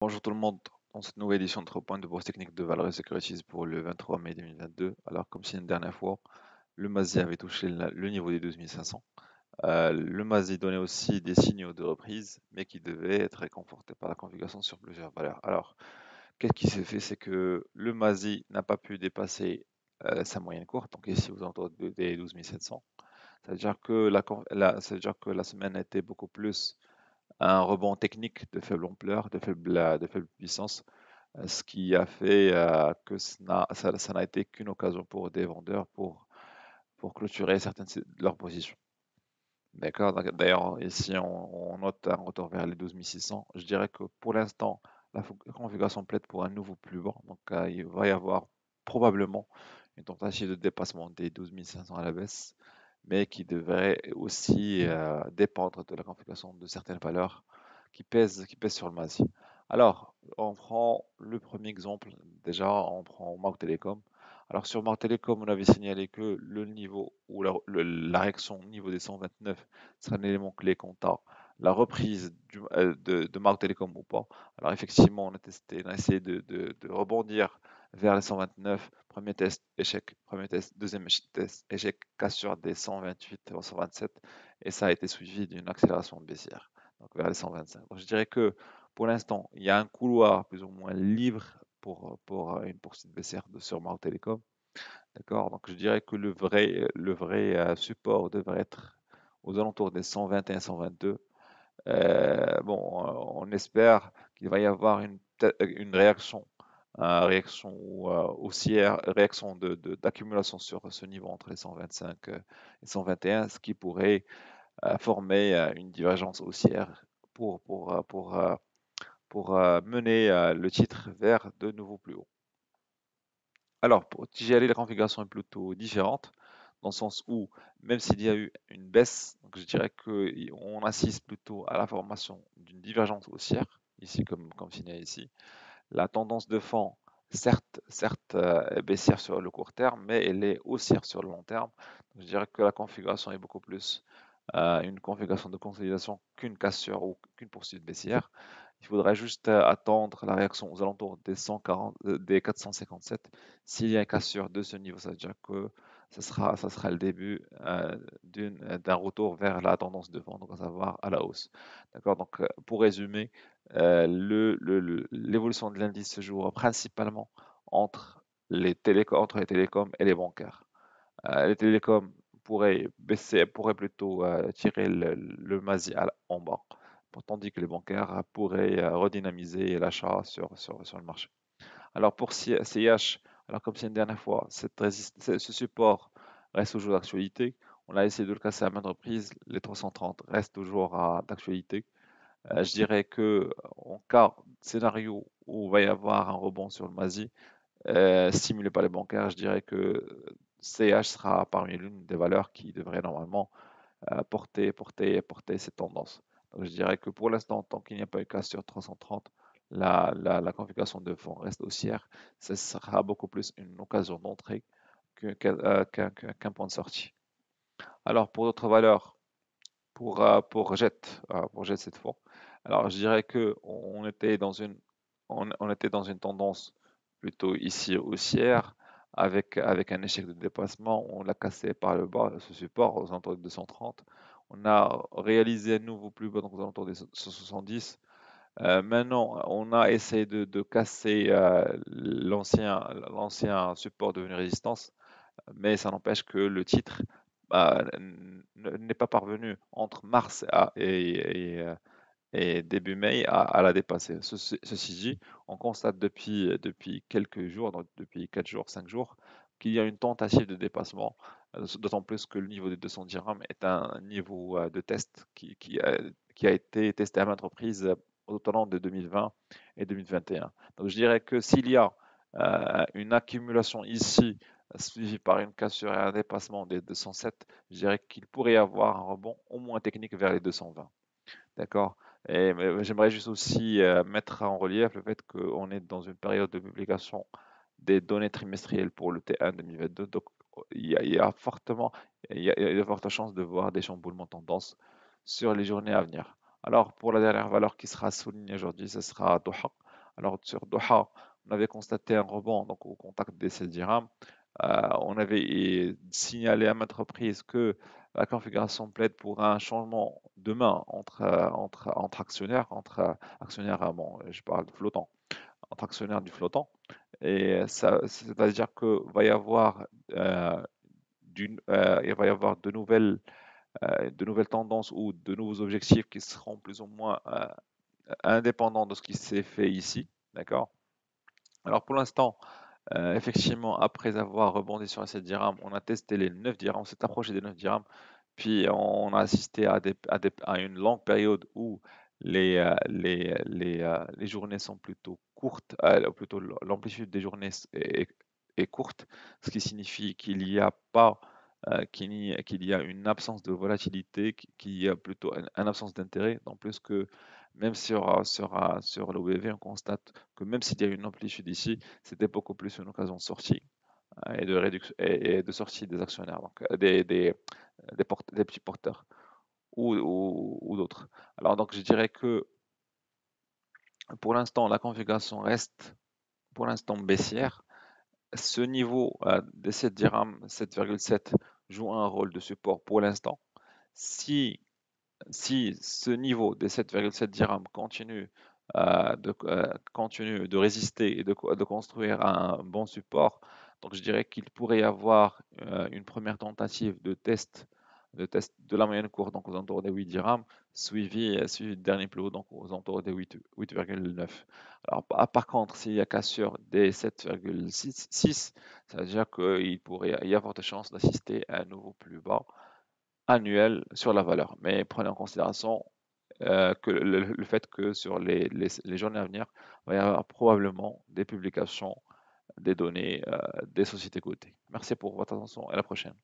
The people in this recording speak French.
Bonjour tout le monde, dans cette nouvelle édition de 3 points de bourse technique de Valorous Securities pour le 23 mai 2022. Alors, comme c'est une dernière fois, le MASI avait touché le niveau des 12 500. Le MASI donnait aussi des signaux de reprise, mais qui devaient être réconfortés par la configuration sur plusieurs valeurs. Alors, qu'est-ce qui s'est fait? C'est que le MASI n'a pas pu dépasser sa moyenne courte, donc ici aux alentours des 12 700. Ça veut dire que ça veut dire que la semaine était beaucoup plus un rebond technique de faible ampleur, de faible puissance, ce qui a fait que ça n'a été qu'une occasion pour des vendeurs pour clôturer certaines de leurs positions. D'accord? D'ailleurs, ici, on note un retour vers les 12 600. Je dirais que pour l'instant, la configuration plaide pour un nouveau plus bas. Donc, il va y avoir probablement une tentative de dépassement des 12 500 à la baisse, mais qui devrait aussi dépendre de la configuration de certaines valeurs qui pèsent sur le MASI. Alors, on prend le premier exemple. Déjà, on prend Mao Telecom. Alors, sur Mao Telecom, on avait signalé que le niveau ou la réaction au niveau des 129 sera un élément clé quant à la reprise de Mao Telecom ou pas. Alors, effectivement, on a essayé de rebondir vers les 129. Premier test, échec. Premier test, deuxième test, échec. Cassure des 128 ou 127. Et ça a été suivi d'une accélération baissière, donc vers les 125. Donc, je dirais que pour l'instant, il y a un couloir plus ou moins libre pour une poursuite baissière sur Mao Telecom. D'accord? Donc, je dirais que le vrai support devrait être aux alentours des 121, 122. Bon, on espère qu'il va y avoir une réaction haussière, réaction d'accumulation sur ce niveau entre les 125 et 121, ce qui pourrait former une divergence haussière pour mener le titre vers de nouveaux plus hauts. Alors, pour TGLE, la configuration est plutôt différente, dans le sens où, même s'il y a eu une baisse, donc je dirais qu'on assiste plutôt à la formation d'une divergence haussière, ici comme signalé ici. La tendance de fond, certes est baissière sur le court terme, mais elle est haussière sur le long terme. Donc, je dirais que la configuration est beaucoup plus une configuration de consolidation qu'une cassure ou qu'une poursuite baissière. Il faudrait juste attendre la réaction aux alentours des 140, des 457. S'il y a une cassure de ce niveau, ça veut dire que ça sera le début d'un retour vers la tendance de vente, donc à savoir à la hausse. D'accord? Donc, pour résumer, l'évolution de l'indice se jouera principalement entre les télécoms et les bancaires. Les télécoms pourraient baisser, pourraient plutôt tirer le MASI en bas, tandis que les bancaires pourraient redynamiser l'achat sur le marché. Alors pour CH, alors comme c'est une dernière fois, ce support reste toujours d'actualité. On a essayé de le casser à maintes reprises. Les 330 restent toujours d'actualité. Je dirais que en cas de scénario où il va y avoir un rebond sur le MASI, stimulé par les bancaires, je dirais que CH sera parmi l'une des valeurs qui devrait normalement porter cette tendance. Donc je dirais que pour l'instant, tant qu'il n'y a pas eu cas sur 330, la configuration de fond reste haussière. Ce sera beaucoup plus une occasion d'entrée qu'un point de sortie. Alors pour d'autres valeurs, pour Jet cette fois, alors je dirais que on était dans une tendance plutôt ici haussière avec un échec de dépassement. On l'a cassé par le bas, ce support aux alentours de 230. On a réalisé un nouveau plus bas, donc aux alentours de 170. Maintenant, on a essayé de casser l'ancien support devenu résistance, mais ça n'empêche que le titre n'est pas parvenu entre mars et début mai à la dépasser. Ceci dit, on constate depuis quelques jours, donc depuis 4 jours, 5 jours, qu'il y a une tentative de dépassement, d'autant plus que le niveau des 200 dirhams est un niveau de test qui a été testé à maintes reprises au tournant de 2020 et 2021. Donc je dirais que s'il y a une accumulation ici suivie par une cassure et un dépassement des 207, je dirais qu'il pourrait y avoir un rebond au moins technique vers les 220. D'accord? Et mais j'aimerais juste aussi mettre en relief le fait qu'on est dans une période de publication des données trimestrielles pour le T1 2022. Donc, il y a de fortes chances de voir des chamboulements de tendance sur les journées à venir. Alors, pour la dernière valeur qui sera soulignée aujourd'hui, ce sera Doha. Alors sur Doha, on avait constaté un rebond donc au contact des 16 dirhams. On avait signalé à maintes reprises que la configuration plaide pour un changement demain entre actionnaires, bon, je parle de flottant, entre actionnaires du flottant. Et ça, c'est-à-dire que va y avoir il va y avoir de nouvelles tendances ou de nouveaux objectifs qui seront plus ou moins indépendants de ce qui s'est fait ici, d'accord? Alors pour l'instant, effectivement, après avoir rebondi sur les 7 dirhams, on a testé les 9 dirhams, on s'est approché des 9 dirhams, puis on a assisté à une longue période où les journées sont plutôt courtes, plutôt l'amplitude des journées est courte, ce qui signifie qu'il y a pas, qu'il y a une absence de volatilité, qu'il y a plutôt une absence d'intérêt, en plus que même sur l'OBV, on constate que même s'il y a une amplitude ici, c'était beaucoup plus une occasion de sortie et de réduction et de sortie des actionnaires, donc des petits porteurs ou d'autres. Alors donc je dirais que pour l'instant la configuration reste pour l'instant baissière. Ce niveau des 7 dirhams, 7,7 joue un rôle de support pour l'instant. Si Si ce niveau des 7,7 dirhams continue de résister et de construire un bon support, donc je dirais qu'il pourrait y avoir une première tentative de test de la moyenne courte, donc aux alentours des 8 dirhams, suivi du dernier plus haut, donc aux alentours des 8,9. Alors, par contre, s'il y a cassure des 7,6, ça veut dire qu'il pourrait y avoir de chances d'assister à un nouveau plus bas annuel sur la valeur. Mais prenez en considération que le fait que sur les journées à venir, il va y avoir probablement des publications, des données des sociétés cotées. Merci pour votre attention et à la prochaine.